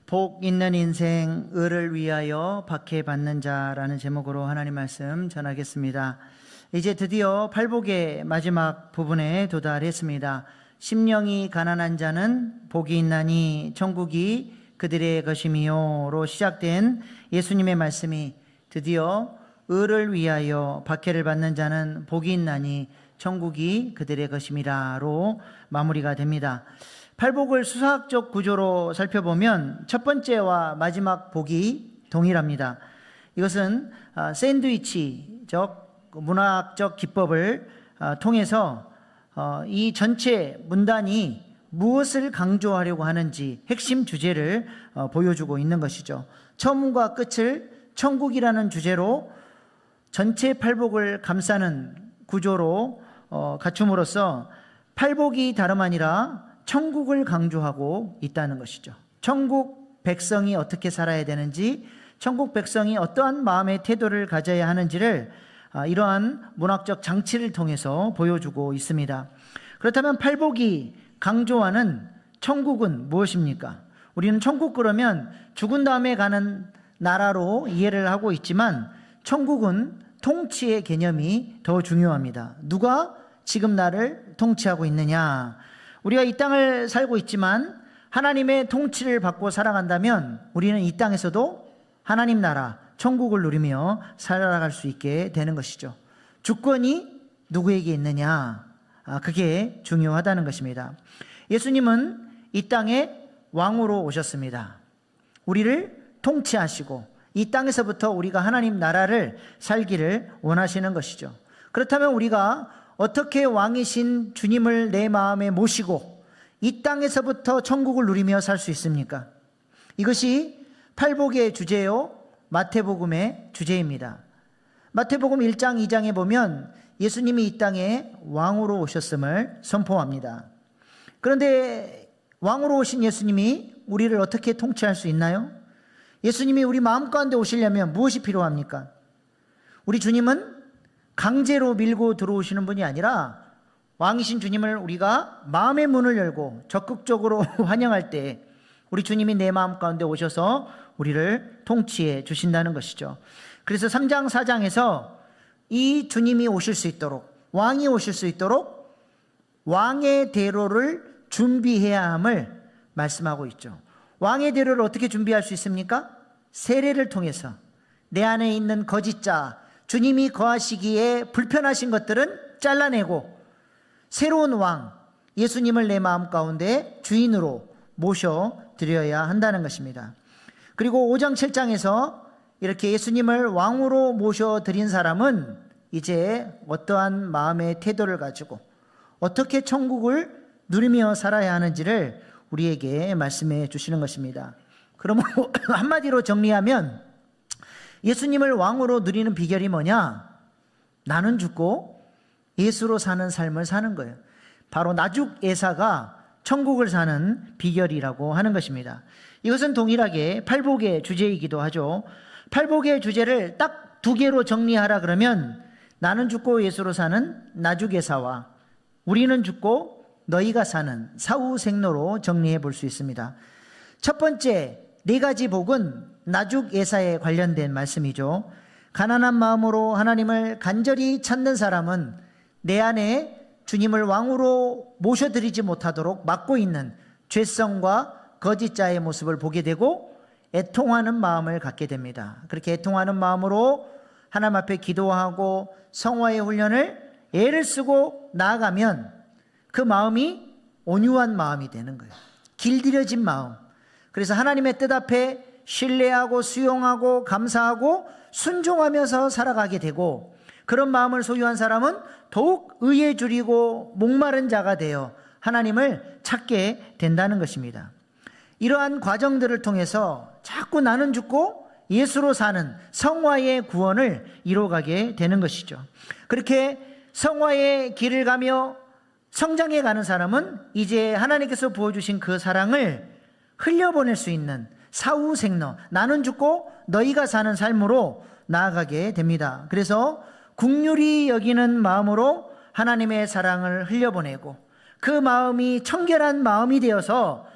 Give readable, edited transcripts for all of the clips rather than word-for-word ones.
복 있는 인생, 의를 위하여 박해받는 자라는 제목으로 하나님 말씀 전하겠습니다. 이제 드디어 팔복의 마지막 부분에 도달했습니다. 심령이 가난한 자는 복이 있나니 천국이 그들의 것임이요로 시작된 예수님의 말씀이 드디어 의를 위하여 박해를 받는 자는 복이 있나니 천국이 그들의 것임이라로 마무리가 됩니다. 팔복을 수사학적 구조로 살펴보면 첫 번째와 마지막 복이 동일합니다. 이것은 샌드위치적 문학적 기법을 통해서 이 전체 문단이 무엇을 강조하려고 하는지 핵심 주제를 보여주고 있는 것이죠. 처음과 끝을 천국이라는 주제로 전체 팔복을 감싸는 구조로 갖춤으로써 팔복이 다름 아니라 천국을 강조하고 있다는 것이죠. 천국 백성이 어떻게 살아야 되는지, 천국 백성이 어떠한 마음의 태도를 가져야 하는지를 이러한 문학적 장치를 통해서 보여주고 있습니다. 그렇다면 팔복이 강조하는 천국은 무엇입니까? 우리는 천국 그러면 죽은 다음에 가는 나라로 이해를 하고 있지만 천국은 통치의 개념이 더 중요합니다. 누가 지금 나를 통치하고 있느냐? 우리가 이 땅을 살고 있지만 하나님의 통치를 받고 살아간다면 우리는 이 땅에서도 하나님 나라, 천국을 누리며 살아갈 수 있게 되는 것이죠. 주권이 누구에게 있느냐? 그게 중요하다는 것입니다. 예수님은 이 땅에 왕으로 오셨습니다. 우리를 통치하시고 이 땅에서부터 우리가 하나님 나라를 살기를 원하시는 것이죠. 그렇다면 우리가 어떻게 왕이신 주님을 내 마음에 모시고 이 땅에서부터 천국을 누리며 살 수 있습니까? 이것이 팔복의 주제요, 마태복음의 주제입니다. 마태복음 1장, 2장에 보면 예수님이 이 땅에 왕으로 오셨음을 선포합니다. 그런데 왕으로 오신 예수님이 우리를 어떻게 통치할 수 있나요? 예수님이 우리 마음 가운데 오시려면 무엇이 필요합니까? 우리 주님은 강제로 밀고 들어오시는 분이 아니라 왕이신 주님을 우리가 마음의 문을 열고 적극적으로 환영할 때 우리 주님이 내 마음 가운데 오셔서 우리를 통치해 주신다는 것이죠. 그래서 3장 4장에서 이 주님이 오실 수 있도록, 왕이 오실 수 있도록 왕의 대로를 준비해야 함을 말씀하고 있죠. 왕의 대로를 어떻게 준비할 수 있습니까? 세례를 통해서 내 안에 있는 거짓자, 주님이 거하시기에 불편하신 것들은 잘라내고 새로운 왕, 예수님을 내 마음 가운데 주인으로 모셔드려야 한다는 것입니다. 그리고 5장 7장에서 이렇게 예수님을 왕으로 모셔드린 사람은 이제 어떠한 마음의 태도를 가지고 어떻게 천국을 누리며 살아야 하는지를 우리에게 말씀해 주시는 것입니다. 그러므로 한마디로 정리하면 예수님을 왕으로 누리는 비결이 뭐냐? 나는 죽고 예수로 사는 삶을 사는 거예요. 바로 나죽예사가 천국을 사는 비결이라고 하는 것입니다. 이것은 동일하게 팔복의 주제이기도 하죠. 팔복의 주제를 딱 두 개로 정리하라 그러면 나는 죽고 예수로 사는 나죽예사와 우리는 죽고 너희가 사는 사후생로로 정리해 볼 수 있습니다. 첫 번째 네 가지 복은 나죽예사에 관련된 말씀이죠. 가난한 마음으로 하나님을 간절히 찾는 사람은 내 안에 주님을 왕으로 모셔드리지 못하도록 막고 있는 죄성과 거짓자의 모습을 보게 되고 애통하는 마음을 갖게 됩니다. 그렇게 애통하는 마음으로 하나님 앞에 기도하고 성화의 훈련을 애를 쓰고 나아가면 그 마음이 온유한 마음이 되는 거예요. 길들여진 마음. 그래서 하나님의 뜻 앞에 신뢰하고 수용하고 감사하고 순종하면서 살아가게 되고 그런 마음을 소유한 사람은 더욱 의에 줄이고 목마른 자가 되어 하나님을 찾게 된다는 것입니다. 이러한 과정들을 통해서 자꾸 나는 죽고 예수로 사는 성화의 구원을 이루어가게 되는 것이죠. 그렇게 성화의 길을 가며 성장해 가는 사람은 이제 하나님께서 부어주신 그 사랑을 흘려보낼 수 있는 사후생로, 나는 죽고 너희가 사는 삶으로 나아가게 됩니다. 그래서 긍휼히 여기는 마음으로 하나님의 사랑을 흘려보내고 그 마음이 청결한 마음이 되어서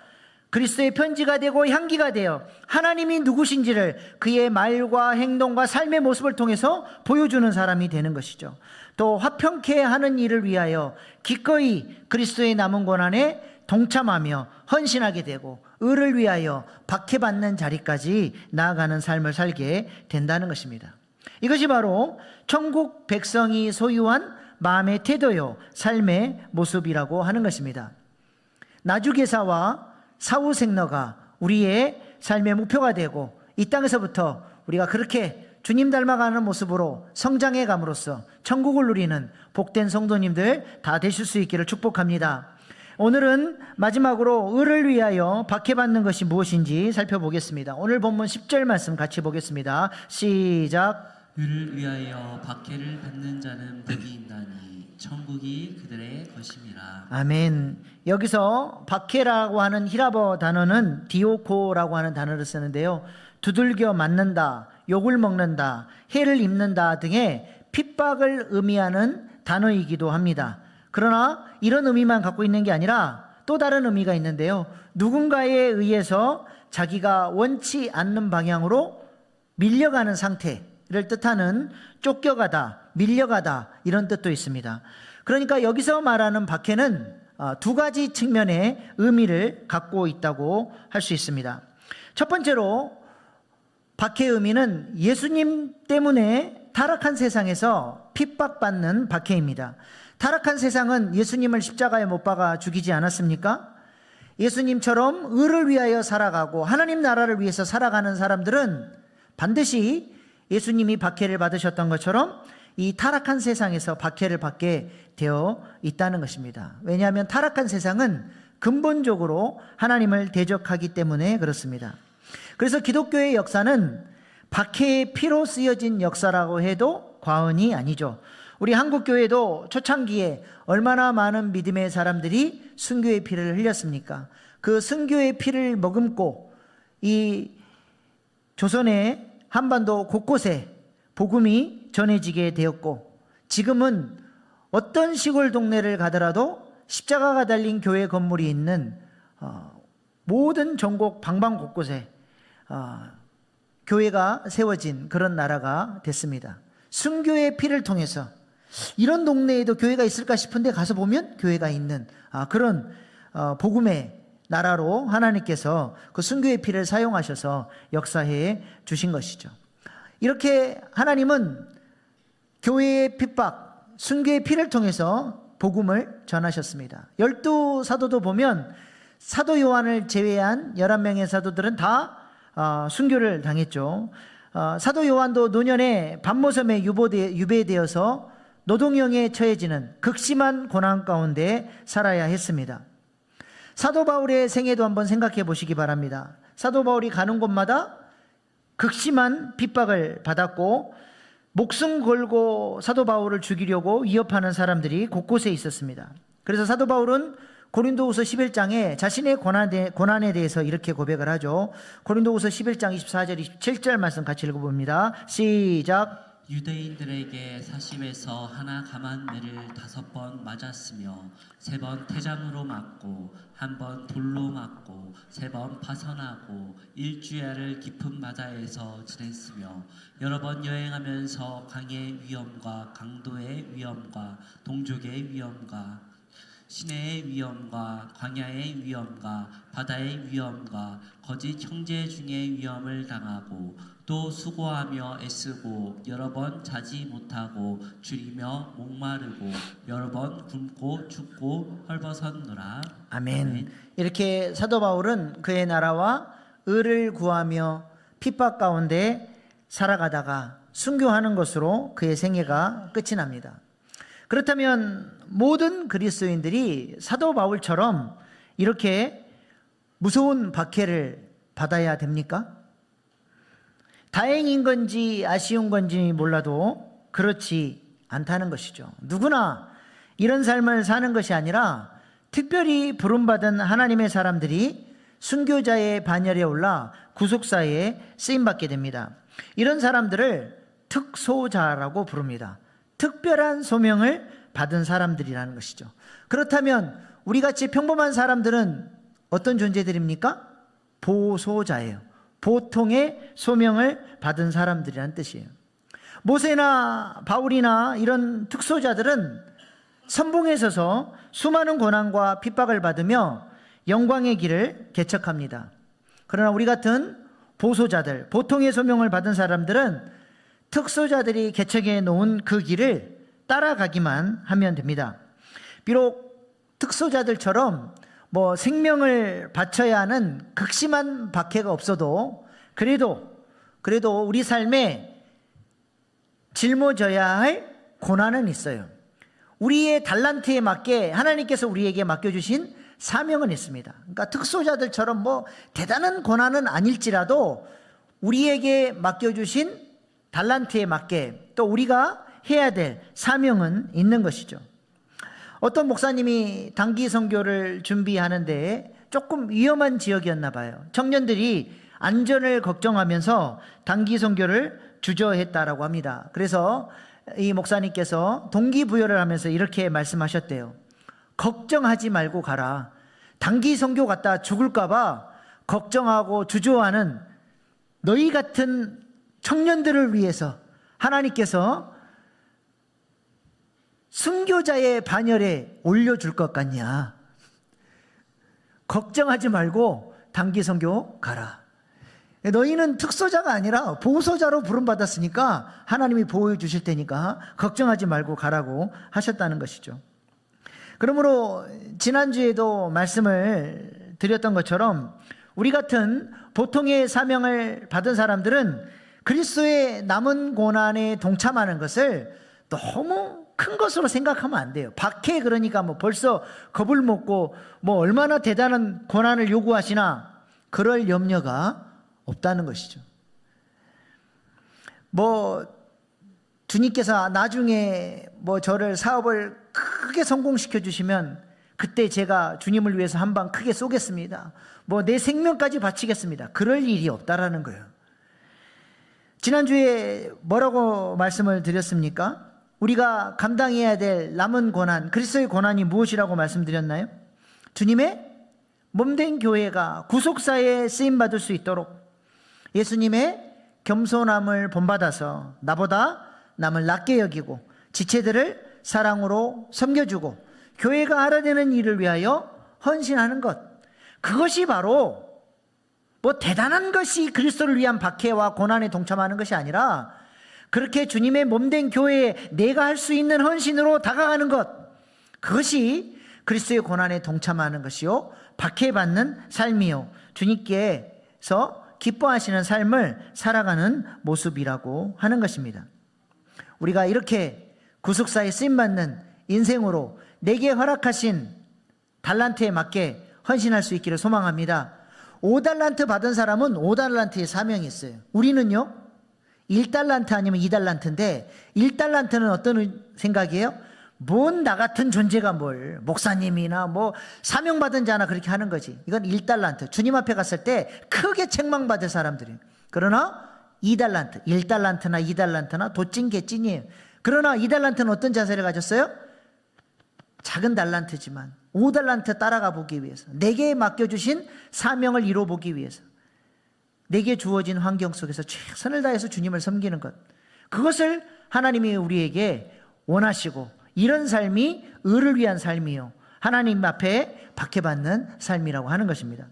그리스도의 편지가 되고 향기가 되어 하나님이 누구신지를 그의 말과 행동과 삶의 모습을 통해서 보여주는 사람이 되는 것이죠. 또 화평케 하는 일을 위하여 기꺼이 그리스도의 남은 고난에 동참하며 헌신하게 되고 의를 위하여 박해받는 자리까지 나아가는 삶을 살게 된다는 것입니다. 이것이 바로 천국 백성이 소유한 마음의 태도요, 삶의 모습이라고 하는 것입니다. 나주개사와 사후생너가 우리의 삶의 목표가 되고 이 땅에서부터 우리가 그렇게 주님 닮아가는 모습으로 성장해 감으로써 천국을 누리는 복된 성도님들 다 되실 수 있기를 축복합니다. 오늘은 마지막으로 의를 위하여 박해받는 것이 무엇인지 살펴보겠습니다. 오늘 본문 10절 말씀 같이 보겠습니다. 시작. 의를 위하여 박해를 받는 자는 복이 있나니 천국이 그들의 것임이라. 아멘. 여기서 박해라고 하는 히라버 단어는 디오코라고 하는 단어를 쓰는데요, 두들겨 맞는다, 욕을 먹는다, 해를 입는다 등의 핍박을 의미하는 단어이기도 합니다. 그러나 이런 의미만 갖고 있는 게 아니라 또 다른 의미가 있는데요, 누군가에 의해서 자기가 원치 않는 방향으로 밀려가는 상태를 뜻하는 쫓겨가다, 밀려가다 이런 뜻도 있습니다. 그러니까 여기서 말하는 박해는 두 가지 측면의 의미를 갖고 있다고 할 수 있습니다. 첫 번째로 박해의 의미는 예수님 때문에 타락한 세상에서 핍박받는 박해입니다. 타락한 세상은 예수님을 십자가에 못 박아 죽이지 않았습니까? 예수님처럼 의를 위하여 살아가고 하나님 나라를 위해서 살아가는 사람들은 반드시 예수님이 박해를 받으셨던 것처럼 이 타락한 세상에서 박해를 받게 되어 있다는 것입니다. 왜냐하면 타락한 세상은 근본적으로 하나님을 대적하기 때문에 그렇습니다. 그래서 기독교의 역사는 박해의 피로 쓰여진 역사라고 해도 과언이 아니죠. 우리 한국교회도 초창기에 얼마나 많은 믿음의 사람들이 순교의 피를 흘렸습니까? 그 순교의 피를 머금고 이 조선의 한반도 곳곳에 복음이 전해지게 되었고, 지금은 어떤 시골 동네를 가더라도 십자가가 달린 교회 건물이 있는 모든 전국 방방 곳곳에 교회가 세워진 그런 나라가 됐습니다. 순교의 피를 통해서 이런 동네에도 교회가 있을까 싶은데 가서 보면 교회가 있는 그런 복음의 나라로 하나님께서 그 순교의 피를 사용하셔서 역사해 주신 것이죠. 이렇게 하나님은 교회의 핍박, 순교의 피를 통해서 복음을 전하셨습니다. 12사도도 보면 사도 요한을 제외한 11명의 사도들은 다 순교를 당했죠. 사도 요한도 노년에 반모섬에 유배되어서 노동형에 처해지는 극심한 고난 가운데 살아야 했습니다. 사도 바울의 생애도 한번 생각해 보시기 바랍니다. 사도 바울이 가는 곳마다 극심한 핍박을 받았고 목숨 걸고 사도 바울을 죽이려고 위협하는 사람들이 곳곳에 있었습니다. 그래서 사도 바울은 고린도후서 11장에 자신의 고난에 대해서 이렇게 고백을 하죠. 고린도후서 11장 24절 27절 말씀 같이 읽어봅니다. 시작. 유대인들에게 사심에서 하나 감한 매를 5번 맞았으며 3번 태장으로 맞고 1번 돌로 맞고 3번 파선하고 1주야를 깊은 바다에서 지냈으며 여러 번 여행하면서 강의 위험과 강도의 위험과 동족의 위험과 시내의 위험과 광야의 위험과 바다의 위험과 거짓 형제 중의 위험을 당하고 또 수고하며 애쓰고 여러 번 자지 못하고 줄이며 목마르고 여러 번 굶고 죽고 헐벗었노라. 아멘. 이렇게 사도 바울은 그의 나라와 의를 구하며 핍박 가운데 살아가다가 순교하는 것으로 그의 생애가 끝이 납니다. 그렇다면 모든 그리스도인들이 사도 바울처럼 이렇게 무서운 박해를 받아야 됩니까? 다행인 건지 아쉬운 건지 몰라도 그렇지 않다는 것이죠. 누구나 이런 삶을 사는 것이 아니라 특별히 부름받은 하나님의 사람들이 순교자의 반열에 올라 구속사에 쓰임받게 됩니다. 이런 사람들을 특소자라고 부릅니다. 특별한 소명을 받은 사람들이라는 것이죠. 그렇다면 우리같이 평범한 사람들은 어떤 존재들입니까? 보소자예요. 보통의 소명을 받은 사람들이라는 뜻이에요. 모세나 바울이나 이런 특소자들은 선봉에 서서 수많은 고난과 핍박을 받으며 영광의 길을 개척합니다. 그러나 우리 같은 보소자들, 보통의 소명을 받은 사람들은 특소자들이 개척해 놓은 그 길을 따라가기만 하면 됩니다. 비록 특소자들처럼 생명을 바쳐야 하는 극심한 박해가 없어도 그래도 우리 삶에 짊어져야 할 고난은 있어요. 우리의 달란트에 맞게 하나님께서 우리에게 맡겨주신 사명은 있습니다. 그러니까 특소자들처럼 대단한 고난은 아닐지라도 우리에게 맡겨주신 달란트에 맞게 또 우리가 해야 될 사명은 있는 것이죠. 어떤 목사님이 단기 선교를 준비하는데 조금 위험한 지역이었나 봐요. 청년들이 안전을 걱정하면서 단기 선교를 주저했다라고 합니다. 그래서 이 목사님께서 동기부여를 하면서 이렇게 말씀하셨대요. 걱정하지 말고 가라. 단기 선교 갔다 죽을까 봐 걱정하고 주저하는 너희 같은 청년들을 위해서 하나님께서 순교자의 반열에 올려줄 것 같냐? 걱정하지 말고 단기 선교 가라. 너희는 특소자가 아니라 보소자로 부름받았으니까 하나님이 보호해 주실 테니까 걱정하지 말고 가라고 하셨다는 것이죠. 그러므로 지난주에도 말씀을 드렸던 것처럼 우리 같은 보통의 사명을 받은 사람들은 그리스도의 남은 고난에 동참하는 것을 너무 큰 것으로 생각하면 안 돼요. 박해 그러니까 벌써 겁을 먹고 얼마나 대단한 고난을 요구하시나 그럴 염려가 없다는 것이죠. 주님께서 나중에 저를 사업을 크게 성공시켜 주시면 그때 제가 주님을 위해서 한 방 크게 쏘겠습니다. 내 생명까지 바치겠습니다. 그럴 일이 없다라는 거예요. 지난주에 뭐라고 말씀을 드렸습니까? 우리가 감당해야 될 남은 고난, 그리스도의 고난이 무엇이라고 말씀드렸나요? 주님의 몸된 교회가 구속사에 쓰임받을 수 있도록 예수님의 겸손함을 본받아서 나보다 남을 낮게 여기고 지체들을 사랑으로 섬겨주고 교회가 알아내는 일을 위하여 헌신하는 것, 그것이 바로 대단한 것이 그리스도를 위한 박해와 고난에 동참하는 것이 아니라 그렇게 주님의 몸된 교회에 내가 할 수 있는 헌신으로 다가가는 것, 그것이 그리스도의 고난에 동참하는 것이요 박해받는 삶이요 주님께서 기뻐하시는 삶을 살아가는 모습이라고 하는 것입니다. 우리가 이렇게 구속사에 쓰임받는 인생으로 내게 허락하신 달란트에 맞게 헌신할 수 있기를 소망합니다. 5달란트 받은 사람은 5달란트의 사명이 있어요. 우리는요 1달란트 아니면 2달란트인데 1달란트는 어떤 생각이에요? 나 같은 존재가 목사님이나 사명받은 자나 그렇게 하는 거지. 이건 1달란트. 주님 앞에 갔을 때 크게 책망받을 사람들이에요. 그러나 2달란트, 1달란트나 2달란트나 도찐 개찐이에요. 그러나 2달란트는 어떤 자세를 가졌어요? 작은 달란트지만 5달란트 따라가 보기 위해서, 내게 맡겨주신 사명을 이뤄보기 위해서, 내게 주어진 환경 속에서 최선을 다해서 주님을 섬기는 것, 그것을 하나님이 우리에게 원하시고 이런 삶이 의를 위한 삶이요 하나님 앞에 박해받는 삶이라고 하는 것입니다.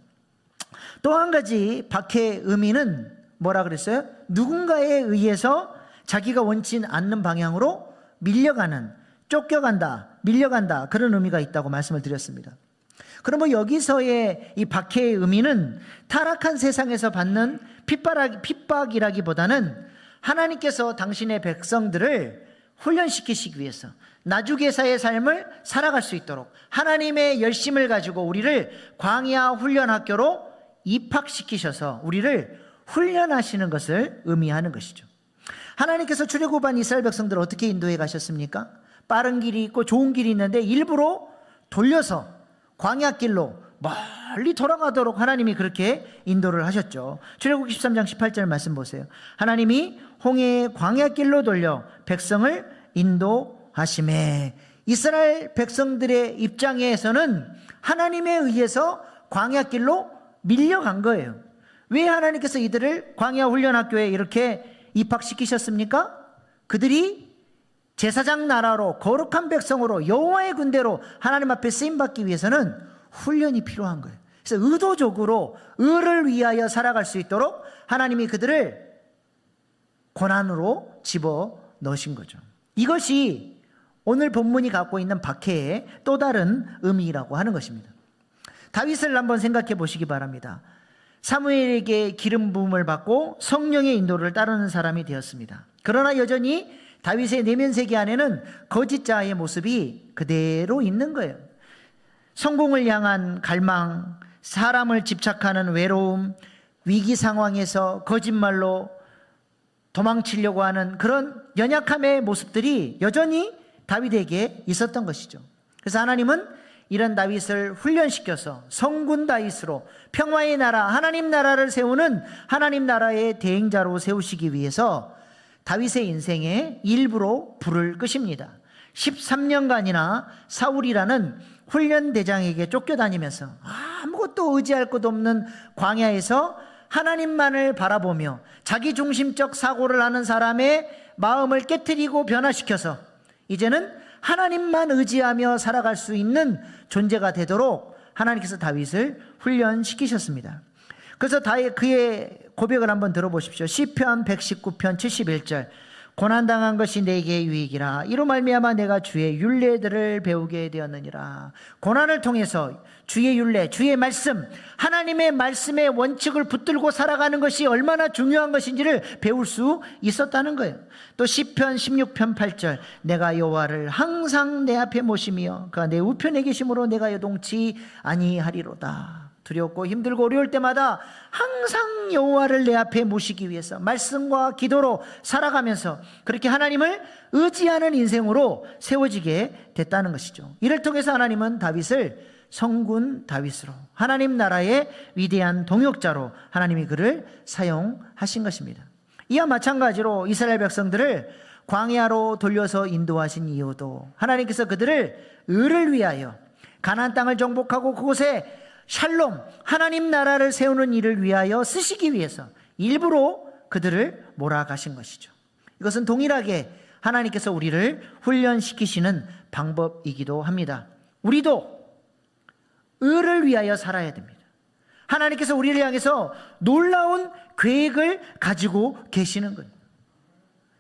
또 한 가지 박해의 의미는 뭐라 그랬어요? 누군가에 의해서 자기가 원치 않는 방향으로 밀려가는, 쫓겨간다, 밀려간다, 그런 의미가 있다고 말씀을 드렸습니다. 그럼 여기서의 이 박해의 의미는 타락한 세상에서 받는 핍박이라기보다는 하나님께서 당신의 백성들을 훈련시키시기 위해서 나주개사의 삶을 살아갈 수 있도록 하나님의 열심을 가지고 우리를 광야 훈련학교로 입학시키셔서 우리를 훈련하시는 것을 의미하는 것이죠. 하나님께서 출애굽한 이스라엘 백성들을 어떻게 인도해 가셨습니까? 빠른 길이 있고 좋은 길이 있는데 일부러 돌려서 광야길로 멀리 돌아가도록 하나님이 그렇게 인도를 하셨죠. 출애굽 13장 18절 말씀 보세요. 하나님이 홍해의 광야길로 돌려 백성을 인도하시매. 이스라엘 백성들의 입장에서는 하나님에 의해서 광야길로 밀려간 거예요. 왜 하나님께서 이들을 광야 훈련학교에 이렇게 입학시키셨습니까? 그들이 제사장 나라로 거룩한 백성으로 여호와의 군대로 하나님 앞에 쓰임받기 위해서는 훈련이 필요한 거예요. 그래서 의도적으로 의를 위하여 살아갈 수 있도록 하나님이 그들을 고난으로 집어 넣으신 거죠. 이것이 오늘 본문이 갖고 있는 박해의 또 다른 의미라고 하는 것입니다. 다윗을 한번 생각해 보시기 바랍니다. 사무엘에게 기름 부음을 받고 성령의 인도를 따르는 사람이 되었습니다. 그러나 여전히 다윗의 내면 세계 안에는 거짓 자의 모습이 그대로 있는 거예요. 성공을 향한 갈망, 사람을 집착하는 외로움, 위기 상황에서 거짓말로 도망치려고 하는 그런 연약함의 모습들이 여전히 다윗에게 있었던 것이죠. 그래서 하나님은 이런 다윗을 훈련시켜서 성군 다윗으로 평화의 나라, 하나님 나라를 세우는 하나님 나라의 대행자로 세우시기 위해서 다윗의 인생에 일부러 불을 끄십니다. 13년간이나 사울이라는 훈련대장에게 쫓겨다니면서 아무것도 의지할 것 없는 광야에서 하나님만을 바라보며 자기중심적 사고를 하는 사람의 마음을 깨트리고 변화시켜서 이제는 하나님만 의지하며 살아갈 수 있는 존재가 되도록 하나님께서 다윗을 훈련시키셨습니다. 그래서 그의 고백을 한번 들어보십시오. 시편 119편 71절. 고난당한 것이 내게 유익이라. 이로 말미암아 내가 주의 율례들을 배우게 되었느니라. 고난을 통해서 주의 율례, 주의 말씀, 하나님의 말씀의 원칙을 붙들고 살아가는 것이 얼마나 중요한 것인지를 배울 수 있었다는 거예요. 또 시편 16편 8절. 내가 여호와를 항상 내 앞에 모시며 그가 내 우편에 계심으로 내가 요동치 아니하리로다. 두렵고 힘들고 어려울 때마다 항상 여호와를 내 앞에 모시기 위해서 말씀과 기도로 살아가면서 그렇게 하나님을 의지하는 인생으로 세워지게 됐다는 것이죠. 이를 통해서 하나님은 다윗을 성군 다윗으로 하나님 나라의 위대한 동역자로 하나님이 그를 사용하신 것입니다. 이와 마찬가지로 이스라엘 백성들을 광야로 돌려서 인도하신 이유도 하나님께서 그들을 의를 위하여 가나안 땅을 정복하고 그곳에 샬롬, 하나님 나라를 세우는 일을 위하여 쓰시기 위해서 일부러 그들을 몰아가신 것이죠. 이것은 동일하게 하나님께서 우리를 훈련시키시는 방법이기도 합니다. 우리도 의를 위하여 살아야 됩니다. 하나님께서 우리를 향해서 놀라운 계획을 가지고 계시는 거예요.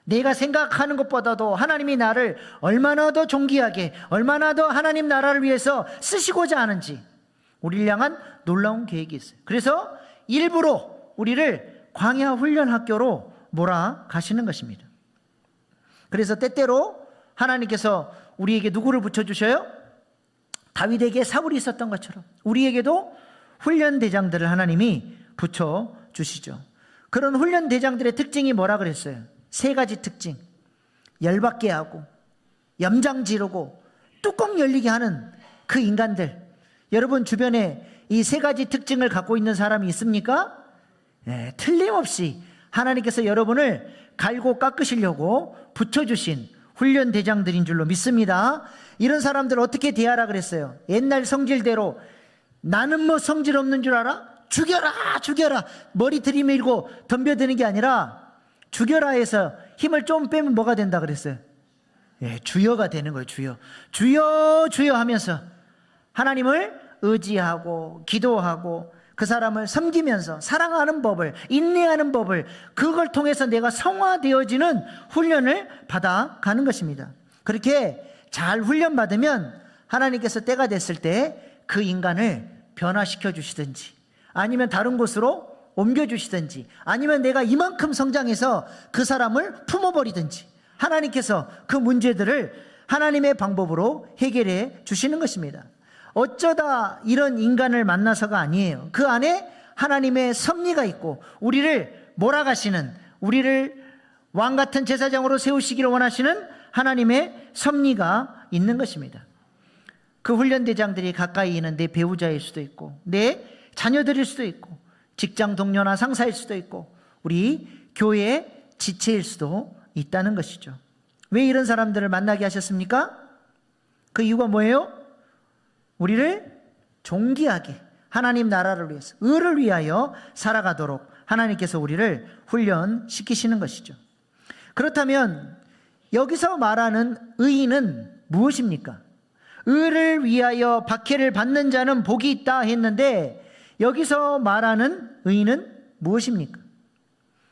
내가 생각하는 것보다도 하나님이 나를 얼마나 더 존귀하게, 얼마나 더 하나님 나라를 위해서 쓰시고자 하는지 우리를 향한 놀라운 계획이 있어요. 그래서 일부러 우리를 광야 훈련 학교로 몰아가시는 것입니다. 그래서 때때로 하나님께서 우리에게 누구를 붙여주셔요? 다윗에게 사울이 있었던 것처럼 우리에게도 훈련 대장들을 하나님이 붙여주시죠. 그런 훈련 대장들의 특징이 뭐라 그랬어요? 세 가지 특징. 열받게 하고 염장 지르고 뚜껑 열리게 하는 그 인간들. 여러분 주변에 이 세 가지 특징을 갖고 있는 사람이 있습니까? 네, 틀림없이 하나님께서 여러분을 갈고 깎으시려고 붙여주신 훈련 대장들인 줄로 믿습니다. 이런 사람들 어떻게 대하라 그랬어요? 옛날 성질대로 나는 뭐 성질 없는 줄 알아? 죽여라 죽여라 머리 들이밀고 덤벼드는 게 아니라 죽여라 해서 힘을 좀 빼면 뭐가 된다 그랬어요? 예, 주여가 되는 거예요. 주여 주여 하면서 하나님을 의지하고 기도하고 그 사람을 섬기면서 사랑하는 법을, 인내하는 법을, 그걸 통해서 내가 성화되어지는 훈련을 받아가는 것입니다. 그렇게 잘 훈련받으면 하나님께서 때가 됐을 때 그 인간을 변화시켜 주시든지 아니면 다른 곳으로 옮겨 주시든지 아니면 내가 이만큼 성장해서 그 사람을 품어버리든지 하나님께서 그 문제들을 하나님의 방법으로 해결해 주시는 것입니다. 어쩌다 이런 인간을 만나서가 아니에요. 그 안에 하나님의 섭리가 있고 우리를 몰아가시는, 우리를 왕같은 제사장으로 세우시기를 원하시는 하나님의 섭리가 있는 것입니다. 그 훈련대장들이 가까이 있는 내 배우자일 수도 있고 내 자녀들일 수도 있고 직장 동료나 상사일 수도 있고 우리 교회의 지체일 수도 있다는 것이죠. 왜 이런 사람들을 만나게 하셨습니까? 그 이유가 뭐예요? 우리를 존귀하게 하나님 나라를 위해서, 의를 위하여 살아가도록 하나님께서 우리를 훈련시키시는 것이죠. 그렇다면 여기서 말하는 의인은 무엇입니까? 의를 위하여 박해를 받는 자는 복이 있다 했는데 여기서 말하는 의인은 무엇입니까?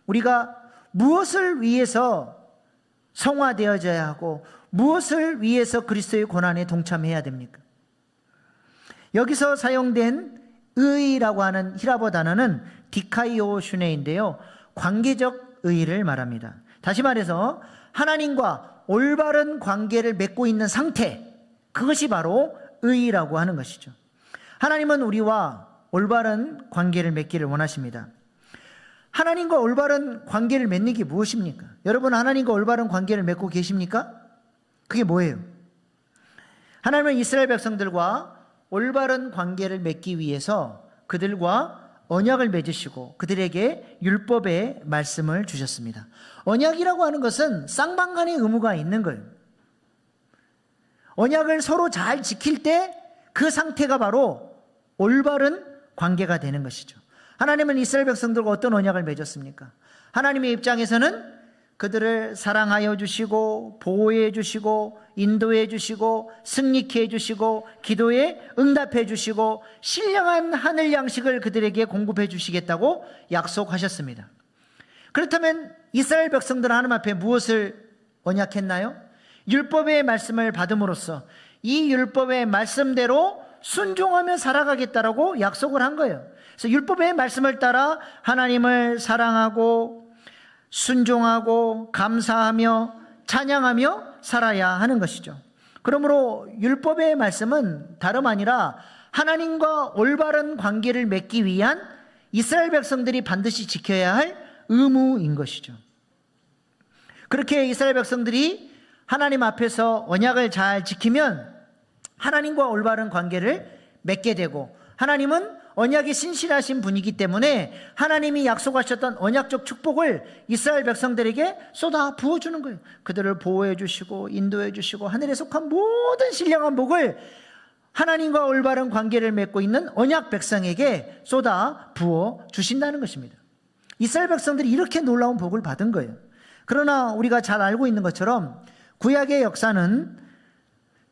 우리가 무엇을 위해서 성화되어져야 하고 무엇을 위해서 그리스도의 고난에 동참해야 됩니까? 여기서 사용된 의라고 하는 히라보 단어는 디카이오슈네인데요, 관계적 의를 말합니다. 다시 말해서 하나님과 올바른 관계를 맺고 있는 상태, 그것이 바로 의라고 하는 것이죠. 하나님은 우리와 올바른 관계를 맺기를 원하십니다. 하나님과 올바른 관계를 맺는 게 무엇입니까? 여러분, 하나님과 올바른 관계를 맺고 계십니까? 그게 뭐예요? 하나님은 이스라엘 백성들과 올바른 관계를 맺기 위해서 그들과 언약을 맺으시고 그들에게 율법의 말씀을 주셨습니다. 언약이라고 하는 것은 쌍방간의 의무가 있는 거예요. 언약을 서로 잘 지킬 때 그 상태가 바로 올바른 관계가 되는 것이죠. 하나님은 이스라엘 백성들과 어떤 언약을 맺었습니까? 하나님의 입장에서는 그들을 사랑하여 주시고 보호해 주시고 인도해 주시고 승리케 해 주시고 기도에 응답해 주시고 신령한 하늘 양식을 그들에게 공급해 주시겠다고 약속하셨습니다. 그렇다면 이스라엘 백성들은 하나님 앞에 무엇을 언약했나요? 율법의 말씀을 받음으로써 이 율법의 말씀대로 순종하며 살아가겠다라고 약속을 한 거예요. 그래서 율법의 말씀을 따라 하나님을 사랑하고 순종하고 감사하며 찬양하며 살아야 하는 것이죠. 그러므로 율법의 말씀은 다름 아니라 하나님과 올바른 관계를 맺기 위한 이스라엘 백성들이 반드시 지켜야 할 의무인 것이죠. 그렇게 이스라엘 백성들이 하나님 앞에서 언약을 잘 지키면 하나님과 올바른 관계를 맺게 되고, 하나님은 언약이 신실하신 분이기 때문에 하나님이 약속하셨던 언약적 축복을 이스라엘 백성들에게 쏟아 부어주는 거예요. 그들을 보호해 주시고 인도해 주시고 하늘에 속한 모든 신령한 복을 하나님과 올바른 관계를 맺고 있는 언약 백성에게 쏟아 부어 주신다는 것입니다. 이스라엘 백성들이 이렇게 놀라운 복을 받은 거예요. 그러나 우리가 잘 알고 있는 것처럼 구약의 역사는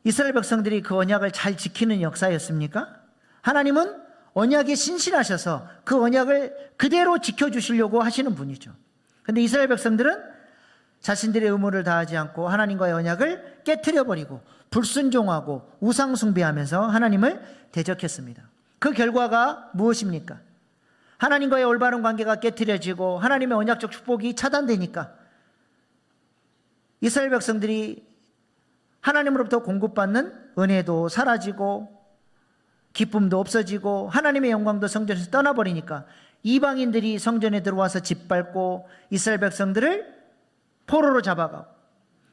이스라엘 백성들이 그 언약을 잘 지키는 역사였습니까? 하나님은 언약에 신실하셔서 그 언약을 그대로 지켜주시려고 하시는 분이죠. 그런데 이스라엘 백성들은 자신들의 의무를 다하지 않고 하나님과의 언약을 깨트려버리고 불순종하고 우상숭배하면서 하나님을 대적했습니다. 그 결과가 무엇입니까? 하나님과의 올바른 관계가 깨트려지고 하나님의 언약적 축복이 차단되니까 이스라엘 백성들이 하나님으로부터 공급받는 은혜도 사라지고 기쁨도 없어지고 하나님의 영광도 성전에서 떠나버리니까 이방인들이 성전에 들어와서 짓밟고 이스라엘 백성들을 포로로 잡아가고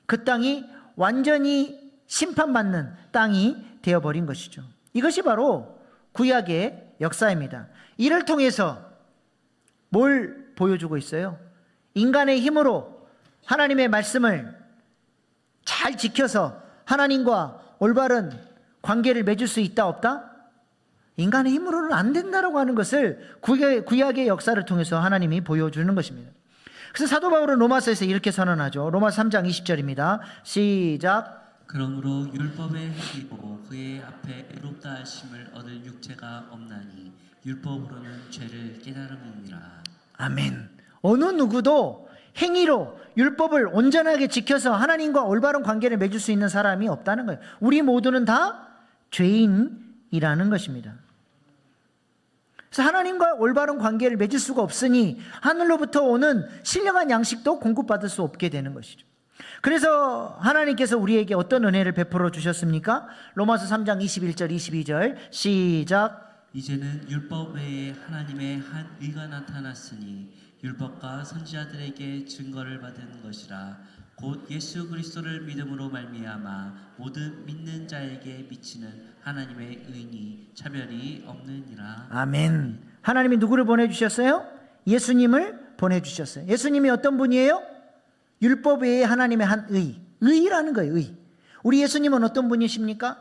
그 땅이 완전히 심판받는 땅이 되어버린 것이죠. 이것이 바로 구약의 역사입니다. 이를 통해서 뭘 보여주고 있어요? 인간의 힘으로 하나님의 말씀을 잘 지켜서 하나님과 올바른 관계를 맺을 수 있다 없다? 인간의 힘으로는 안 된다라고 하는 것을 구약의 역사를 통해서 하나님이 보여주는 것입니다. 그래서 사도 바울은 로마서에서 이렇게 선언하죠. 로마서 3장 20절입니다. 시작. 그러므로 율법의 행위고 그의 앞에 의롭다 하심을 얻을 육체가 없나니 율법으로는 죄를 깨달음이니라. 아멘. 어느 누구도 행위로 율법을 온전하게 지켜서 하나님과 올바른 관계를 맺을 수 있는 사람이 없다는 거예요. 우리 모두는 다 죄인이라는 것입니다. 그래서 하나님과 올바른 관계를 맺을 수가 없으니 하늘로부터 오는 신령한 양식도 공급받을 수 없게 되는 것이죠. 그래서 하나님께서 우리에게 어떤 은혜를 베풀어 주셨습니까? 로마서 3장 21절 22절 시작. 이제는 율법 외에 하나님의 한 의가 나타났으니 율법과 선지자들에게 증거를 받은 것이라. 곧 예수 그리스도를 믿음으로 말미암아 모든 믿는 자에게 미치는 하나님의 의니 차별이 없느니라. 아멘. 하나님이 누구를 보내주셨어요? 예수님을 보내주셨어요. 예수님이 어떤 분이에요? 율법 외에 하나님의 한 의라는 거예요. 의. 우리 예수님은 어떤 분이십니까?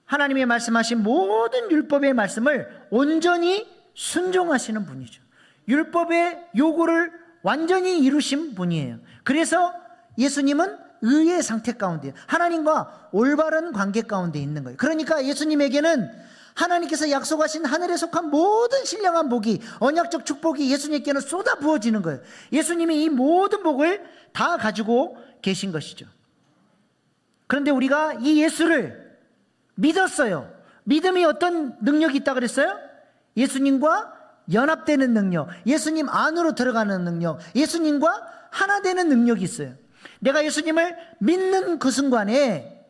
하나님의 말씀하신 모든 율법의 말씀을 온전히 순종하시는 분이죠. 율법의 요구를 완전히 이루신 분이에요. 그래서 예수님은 의의 상태 가운데, 하나님과 올바른 관계 가운데 있는 거예요. 그러니까 예수님에게는 하나님께서 약속하신 하늘에 속한 모든 신령한 복이, 언약적 축복이 예수님께는 쏟아 부어지는 거예요. 예수님이 이 모든 복을 다 가지고 계신 것이죠. 그런데 우리가 이 예수를 믿었어요. 믿음이 어떤 능력이 있다 그랬어요? 예수님과 연합되는 능력, 예수님 안으로 들어가는 능력, 예수님과 하나 되는 능력이 있어요. 내가 예수님을 믿는 그 순간에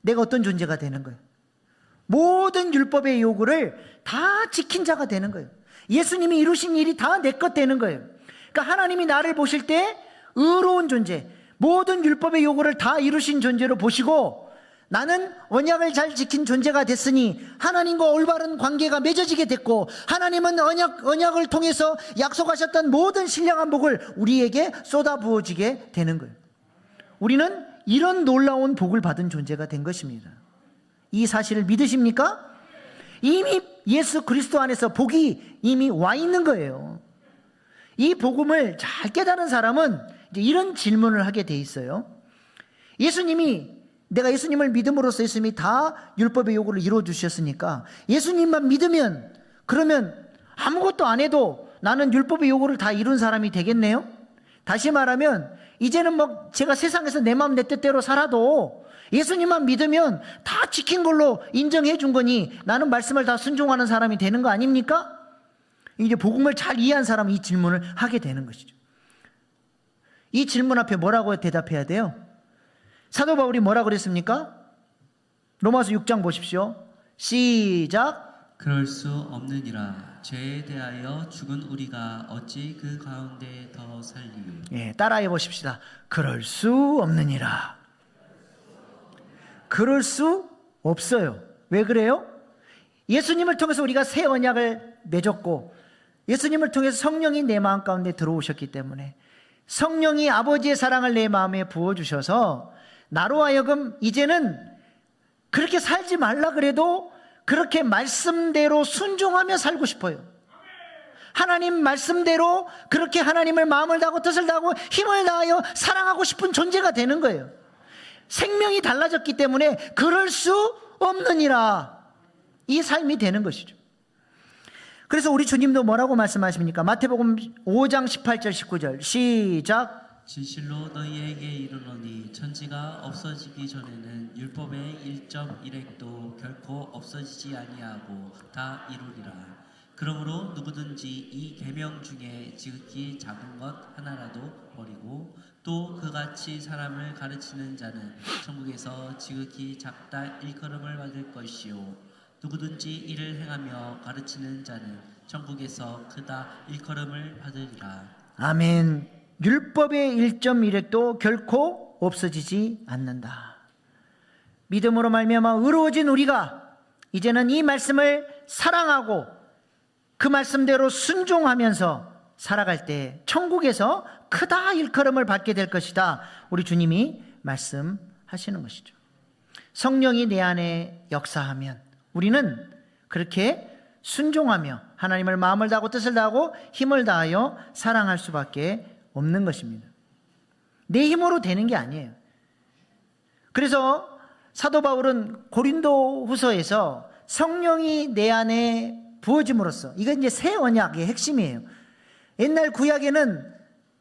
내가 어떤 존재가 되는 거예요? 모든 율법의 요구를 다 지킨 자가 되는 거예요. 예수님이 이루신 일이 다 내 것 되는 거예요. 그러니까 하나님이 나를 보실 때 의로운 존재, 모든 율법의 요구를 다 이루신 존재로 보시고, 나는 언약을 잘 지킨 존재가 됐으니 하나님과 올바른 관계가 맺어지게 됐고, 하나님은 언약을 통해서 약속하셨던 모든 신령한 복을 우리에게 쏟아 부어지게 되는 거예요. 우리는 이런 놀라운 복을 받은 존재가 된 것입니다. 이 사실을 믿으십니까? 이미 예수 그리스도 안에서 복이 이미 와 있는 거예요. 이 복음을 잘 깨달은 사람은 이제 이런 질문을 하게 돼 있어요. 내가 예수님을 믿음으로써 예수님이 다 율법의 요구를 이루어 주셨으니까 예수님만 믿으면, 그러면 아무것도 안 해도 나는 율법의 요구를 다 이룬 사람이 되겠네요? 다시 말하면 이제는 제가 세상에서 내 마음 내 뜻대로 살아도 예수님만 믿으면 다 지킨 걸로 인정해 준 거니 나는 말씀을 다 순종하는 사람이 되는 거 아닙니까? 이제 복음을 잘 이해한 사람은 이 질문을 하게 되는 것이죠. 이 질문 앞에 뭐라고 대답해야 돼요? 사도 바울이 뭐라고 그랬습니까? 로마서 6장 보십시오. 시작. 그럴 수 없느니라. 죄에 대하여 죽은 우리가 어찌 그 가운데 더 살리요. 예, 따라해 보십시다. 그럴 수 없느니라. 그럴 수 없어요. 왜 그래요? 예수님을 통해서 우리가 새 언약을 맺었고, 예수님을 통해서 성령이 내 마음 가운데 들어오셨기 때문에, 성령이 아버지의 사랑을 내 마음에 부어주셔서 나로 하여금 이제는 그렇게 살지 말라 그래도 그렇게 말씀대로 순종하며 살고 싶어요. 하나님 말씀대로 그렇게 하나님을 마음을 다하고 뜻을 다하고 힘을 다하여 사랑하고 싶은 존재가 되는 거예요. 생명이 달라졌기 때문에 그럴 수 없느니라, 이 삶이 되는 것이죠. 그래서 우리 주님도 뭐라고 말씀하십니까? 마태복음 5장 18절 19절 시작. 진실로 너희에게 이르노니 천지가 없어지기 전에는 율법의 1.1획도 결코 없어지지 아니하고 다 이루리라. 그러므로 누구든지 이 계명 중에 지극히 작은 것 하나라도 버리고 또 그같이 사람을 가르치는 자는 천국에서 지극히 작다 일컬음을 받을 것이요, 누구든지 이를 행하며 가르치는 자는 천국에서 크다 일컬음을 받으리라. 아멘. 율법의 1.1획도 결코 없어지지 않는다. 믿음으로 말미암아 의로워진 우리가 이제는 이 말씀을 사랑하고 그 말씀대로 순종하면서 살아갈 때 천국에서 크다 일컬음을 받게 될 것이다, 우리 주님이 말씀하시는 것이죠. 성령이 내 안에 역사하면 우리는 그렇게 순종하며 하나님을 마음을 다하고 뜻을 다하고 힘을 다하여 사랑할 수밖에 없는 것입니다. 내 힘으로 되는 게 아니에요. 그래서 사도 바울은 고린도 후서에서 성령이 내 안에 부어짐으로써, 이건 이제 새 언약의 핵심이에요. 옛날 구약에는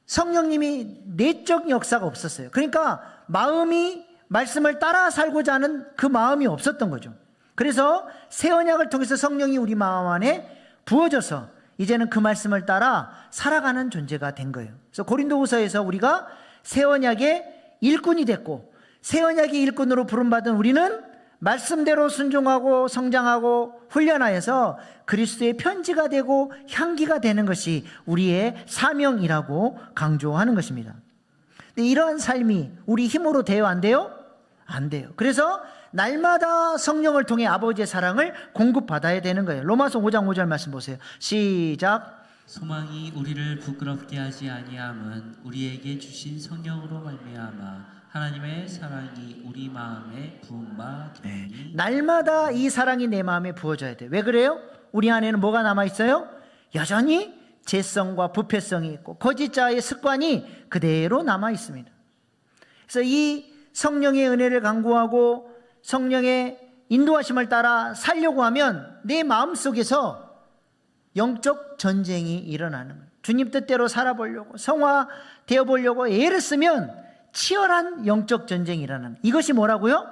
성령님이 내적 역사가 없었어요. 그러니까 마음이 말씀을 따라 살고자 하는 그 마음이 없었던 거죠. 그래서 새 언약을 통해서 성령이 우리 마음 안에 부어져서 이제는 그 말씀을 따라 살아가는 존재가 된 거예요. 그래서 고린도후서에서 우리가 새 언약의 일꾼이 됐고, 새 언약의 일꾼으로 부름받은 우리는 말씀대로 순종하고 성장하고 훈련하여서 그리스도의 편지가 되고 향기가 되는 것이 우리의 사명이라고 강조하는 것입니다. 근데 이러한 삶이 우리 힘으로 돼요, 안 돼요? 안 돼요. 그래서 날마다 성령을 통해 아버지의 사랑을 공급받아야 되는 거예요. 로마서 5장 5절 말씀 보세요. 시작. 소망이 우리를 부끄럽게 하지 아니함은 우리에게 주신 성령으로 말미암아 하나님의 사랑이 우리 마음에 부은 바 되니 날마다 이 사랑이 내 마음에 부어져야 돼. 왜 그래요? 우리 안에는 뭐가 남아있어요? 여전히 죄성과 부패성이 있고 거짓자의 습관이 그대로 남아있습니다. 그래서 이 성령의 은혜를 간구하고 성령의 인도하심을 따라 살려고 하면 내 마음속에서 영적 전쟁이 일어나는 거예요. 주님 뜻대로 살아보려고 성화되어 보려고 애를 쓰면 치열한 영적 전쟁이 일어나는 거예요. 이것이 뭐라고요?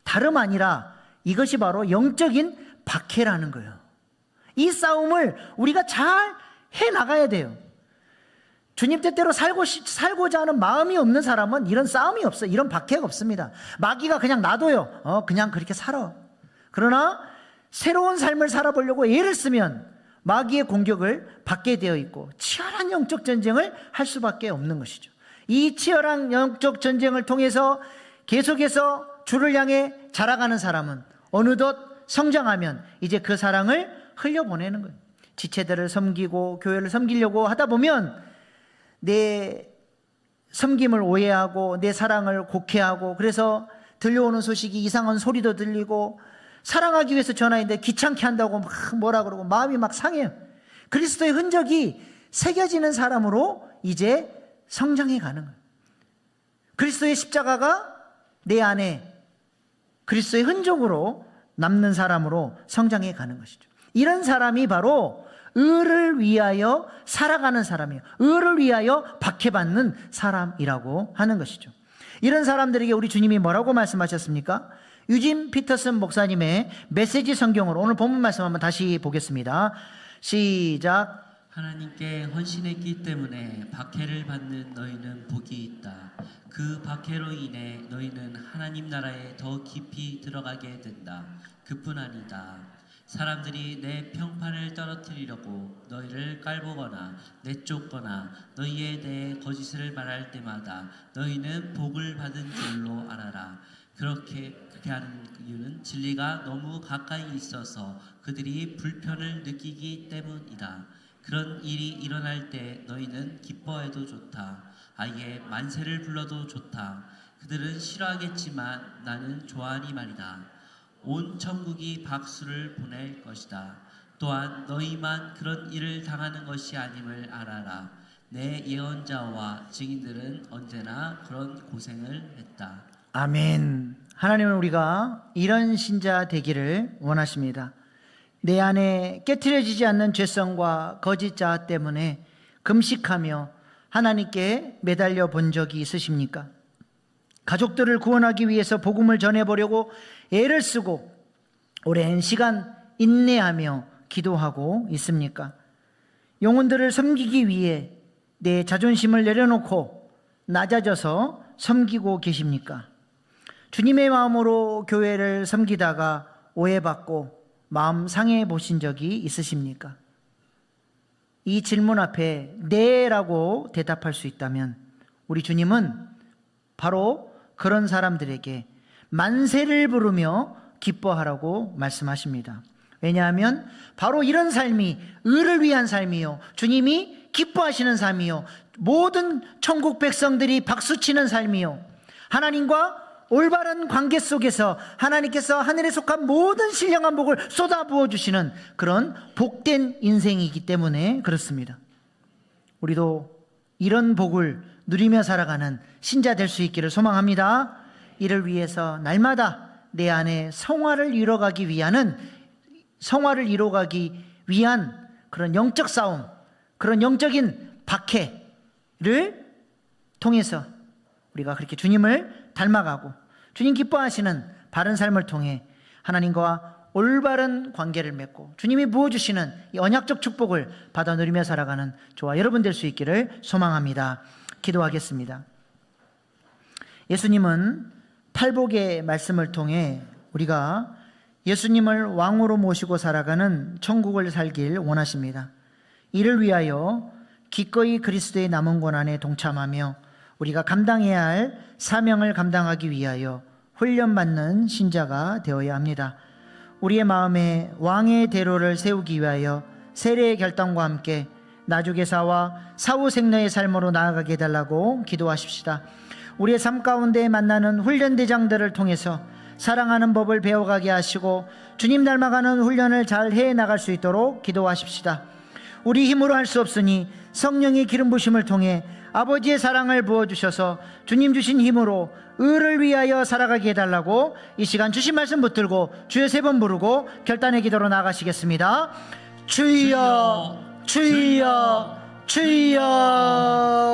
다름 아니라 이것이 바로 영적인 박해라는 거예요. 이 싸움을 우리가 잘 해나가야 돼요. 주님 뜻대로 살고자 하는 마음이 없는 사람은 이런 싸움이 없어요. 이런 박해가 없습니다. 마귀가 그냥 놔둬요. 그냥 그렇게 살아. 그러나 새로운 삶을 살아보려고 애를 쓰면 마귀의 공격을 받게 되어 있고 치열한 영적 전쟁을 할 수밖에 없는 것이죠. 이 치열한 영적 전쟁을 통해서 계속해서 주를 향해 자라가는 사람은 어느덧 성장하면 이제 그 사랑을 흘려보내는 거예요. 지체들을 섬기고 교회를 섬기려고 하다 보면 내 섬김을 오해하고 내 사랑을 곡해하고 그래서 들려오는 소식이 이상한 소리도 들리고 사랑하기 위해서 전화했는데 귀찮게 한다고 막 뭐라 그러고 마음이 막 상해요. 그리스도의 흔적이 새겨지는 사람으로 이제 성장해 가는 거예요. 그리스도의 십자가가 내 안에 그리스도의 흔적으로 남는 사람으로 성장해 가는 것이죠. 이런 사람이 바로 의를 위하여 살아가는 사람이에요. 의를 위하여 박해받는 사람이라고 하는 것이죠. 이런 사람들에게 우리 주님이 뭐라고 말씀하셨습니까? 유진 피터슨 목사님의 메시지 성경으로 오늘 본문 말씀 한번 다시 보겠습니다. 시작. 하나님께 헌신했기 때문에 박해를 받는 너희는 복이 있다. 그 박해로 인해 너희는 하나님 나라에 더 깊이 들어가게 된다. 그뿐 아니다. 사람들이 내 평판을 떨어뜨리려고 너희를 깔보거나 내쫓거나 너희에 대해 거짓을 말할 때마다 너희는 복을 받은 줄로 알아라. 그렇게 하는 이유는 진리가 너무 가까이 있어서 그들이 불편을 느끼기 때문이다. 그런 일이 일어날 때 너희는 기뻐해도 좋다. 아예 만세를 불러도 좋다. 그들은 싫어하겠지만 나는 좋아하니 말이다. 온 천국이 박수를 보낼 것이다. 또한 너희만 그런 일을 당하는 것이 아님을 알아라. 내 예언자와 증인들은 언제나 그런 고생을 했다. 아멘. 하나님은 우리가 이런 신자 되기를 원하십니다. 내 안에 깨트려지지 않는 죄성과 거짓자 때문에 금식하며 하나님께 매달려 본 적이 있으십니까? 가족들을 구원하기 위해서 복음을 전해보려고 애를 쓰고 오랜 시간 인내하며 기도하고 있습니까? 영혼들을 섬기기 위해 내 자존심을 내려놓고 낮아져서 섬기고 계십니까? 주님의 마음으로 교회를 섬기다가 오해받고 마음 상해 보신 적이 있으십니까? 이 질문 앞에 네라고 대답할 수 있다면 우리 주님은 바로 그런 사람들에게 만세를 부르며 기뻐하라고 말씀하십니다. 왜냐하면 바로 이런 삶이 의를 위한 삶이요, 주님이 기뻐하시는 삶이요, 모든 천국 백성들이 박수치는 삶이요, 하나님과 올바른 관계 속에서 하나님께서 하늘에 속한 모든 신령한 복을 쏟아부어 주시는 그런 복된 인생이기 때문에 그렇습니다. 우리도 이런 복을 누리며 살아가는 신자 될 수 있기를 소망합니다. 이를 위해서 날마다 내 안에 성화를 이뤄가기 위한 그런 영적 싸움, 그런 영적인 박해를 통해서 우리가 그렇게 주님을 닮아가고 주님 기뻐하시는 바른 삶을 통해 하나님과 올바른 관계를 맺고 주님이 부어주시는 이 언약적 축복을 받아 누리며 살아가는 저와 여러분 될 수 있기를 소망합니다. 기도하겠습니다. 예수님은 팔복의 말씀을 통해 우리가 예수님을 왕으로 모시고 살아가는 천국을 살길 원하십니다. 이를 위하여 기꺼이 그리스도의 남은 고난에 동참하며 우리가 감당해야 할 사명을 감당하기 위하여 훈련받는 신자가 되어야 합니다. 우리의 마음에 왕의 대로를 세우기 위하여 세례의 결단과 함께 나주교사와 사후생로의 삶으로 나아가게 해달라고 기도하십시다. 우리의 삶 가운데 만나는 훈련대장들을 통해서 사랑하는 법을 배워가게 하시고 주님 닮아가는 훈련을 잘 해나갈 수 있도록 기도하십시다. 우리 힘으로 할 수 없으니 성령의 기름 부심을 통해 아버지의 사랑을 부어주셔서 주님 주신 힘으로 의를 위하여 살아가게 해달라고 이 시간 주신 말씀 붙들고 주여 3번 부르고 결단의 기도로 나가시겠습니다. 주여 주여 주여